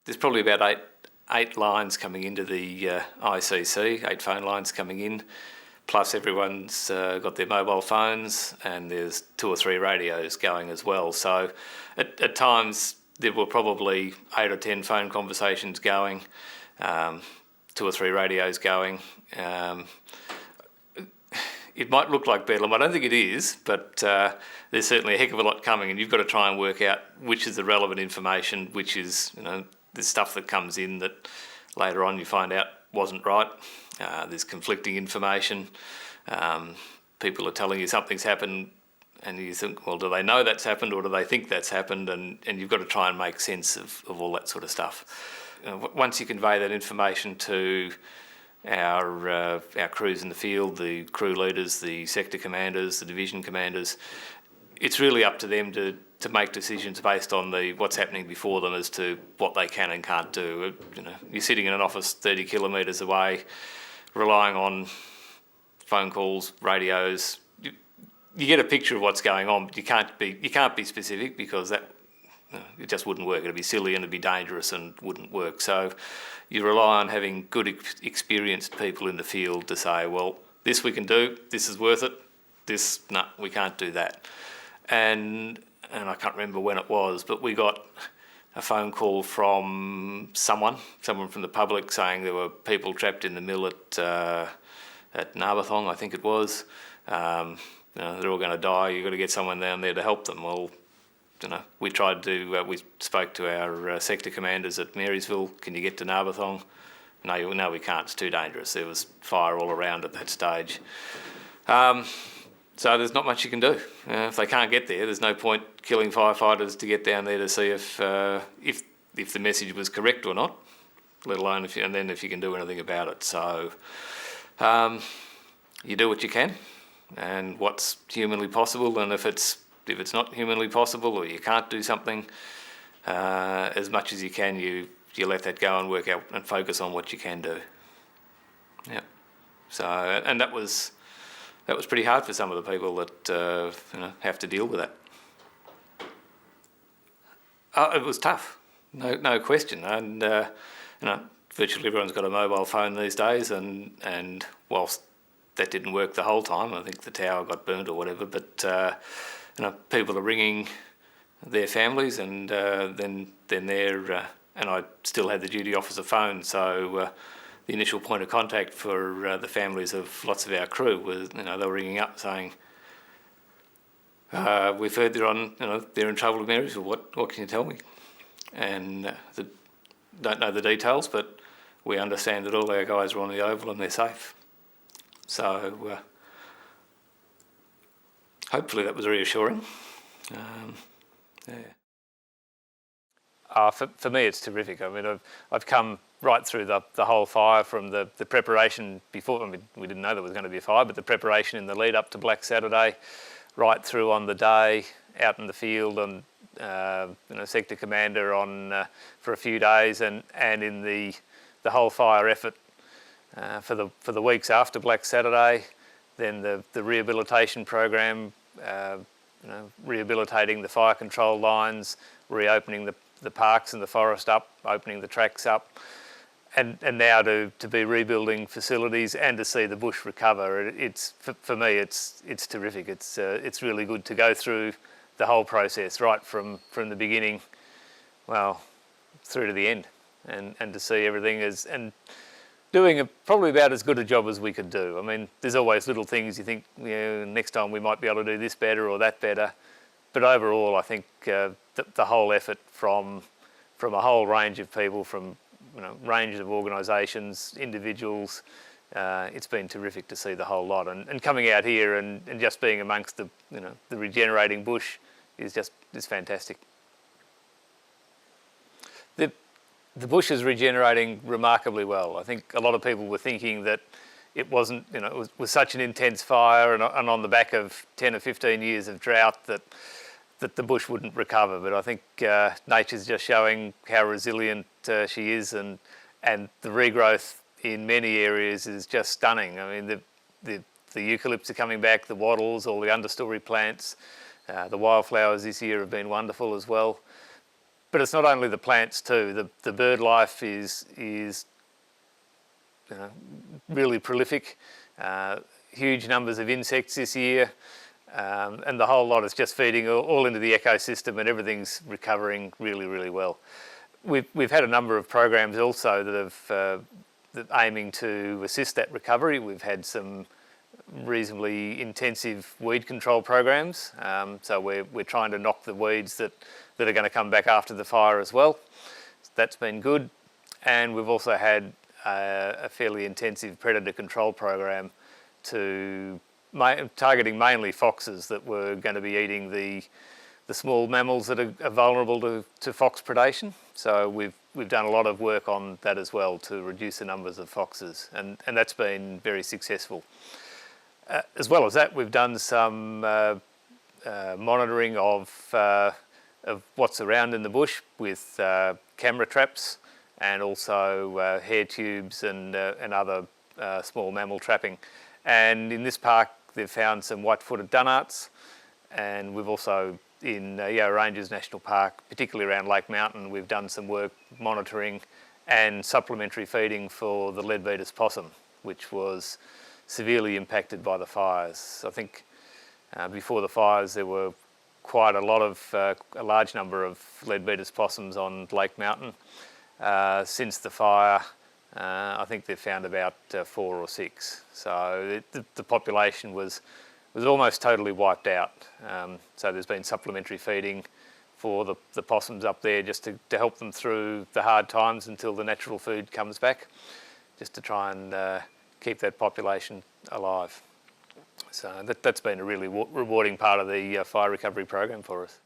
there's probably about eight lines coming into the ICC, 8 phone lines coming in, plus everyone's got their mobile phones, and there's 2 or 3 radios going as well. So at times there were probably 8 or 10 phone conversations going, 2 or 3 radios going. It might look like bedlam. I don't think it is, but there's certainly a heck of a lot coming, and you've got to try and work out which is the relevant information, which is, there's stuff that comes in that later on you find out wasn't right. There's conflicting information. People are telling you something's happened, and you think, well, do they know that's happened, or do they think that's happened? And you've got to try and make sense of all that sort of stuff. Once you convey that information to our crews in the field, the crew leaders, the sector commanders, the division commanders, it's really up to them to make decisions based on what's happening before them as to what they can and can't do. You're sitting in an office 30 kilometres away, relying on phone calls, radios. You get a picture of what's going on, but you can't be specific, because that it just wouldn't work. It'd be silly and it'd be dangerous and wouldn't work. So you rely on having good, experienced people in the field to say, well, this we can do, this is worth it, this, no, we can't do that. And I can't remember when it was, but we got a phone call from someone from the public, saying there were people trapped in the mill at Narberthong, I think it was. They're all going to die. You've got to get someone down there to help them. Well, we tried to. We spoke to our sector commanders at Marysville. Can you get to Narberthong? No, we can't. It's too dangerous. There was fire all around at that stage. So there's not much you can do. If they can't get there, there's no point killing firefighters to get down there to see if the message was correct or not, let alone if you can do anything about it. So you do what you can, and what's humanly possible. And if it's not humanly possible, or you can't do something, as much as you can, you let that go and work out and focus on what you can do. Yeah. So, and that was pretty hard for some of the people that have to deal with that. It was tough, no question. And virtually everyone's got a mobile phone these days, and whilst that didn't work the whole time, I think the tower got burnt or whatever. But people are ringing their families, and then they're and I still had the duty officer phone, so. The initial point of contact for the families of lots of our crew was, they were ringing up saying, "We've heard they're in trouble with Marysville. What can you tell me?" And don't know the details, but we understand that all our guys are on the Oval and they're safe. So hopefully that was reassuring. For me, it's terrific. I mean, I've come right through the whole fire, from the preparation before. I mean, we didn't know there was going to be a fire, but the preparation in the lead up to Black Saturday, right through on the day, out in the field, and sector commander on for a few days, and in the whole fire effort for the weeks after Black Saturday. Then the rehabilitation program, rehabilitating the fire control lines, reopening the parks and the forest up, opening the tracks up, and now to be rebuilding facilities and to see the bush recover. It's for me, it's terrific. It's really good to go through the whole process, right from the beginning, well, through to the end, and to see everything and doing probably about as good a job as we could do. I mean, there's always little things you think, next time we might be able to do this better or that better, but overall, I think the whole effort from a whole range of people, from range of organisations, individuals, it's been terrific to see the whole lot. And coming out here and just being amongst the regenerating bush is fantastic. The bush is regenerating remarkably well. I think a lot of people were thinking that it wasn't, it was such an intense fire and on the back of 10 or 15 years of drought that the bush wouldn't recover. But I think nature's just showing how resilient she is, and the regrowth in many areas is just stunning. I mean, the eucalypts are coming back, the wattles, all the understory plants, the wildflowers this year have been wonderful as well. but it's not only the plants too. The bird life is really prolific. Huge numbers of insects this year, and the whole lot is just feeding all into the ecosystem, and everything's recovering really, really well. We've had a number of programs also that have that aiming to assist that recovery. We've had some reasonably intensive weed control programs, so we're trying to knock the weeds that are going to come back after the fire as well. That's been good, and we've also had a fairly intensive predator control program targeting mainly foxes that were going to be eating the small mammals that are vulnerable to fox predation. So we've done a lot of work on that as well to reduce the numbers of foxes, and that's been very successful. As well as that, we've done some monitoring of what's around in the bush with camera traps, and also hair tubes and other small mammal trapping. And in this park, they've found some white-footed dunnarts, and we've also, in Yarra Ranges National Park, particularly around Lake Mountain, we've done some work monitoring and supplementary feeding for the leadbeater's possum, which was severely impacted by the fires. I think before the fires there were quite a large number of leadbeater's possums on Lake Mountain. Since the fire, I think they've found about 4 or 6. So the population was almost totally wiped out. So there's been supplementary feeding for the possums up there just to help them through the hard times until the natural food comes back, just to try and keep that population alive. So that's been a really rewarding part of the fire recovery program for us.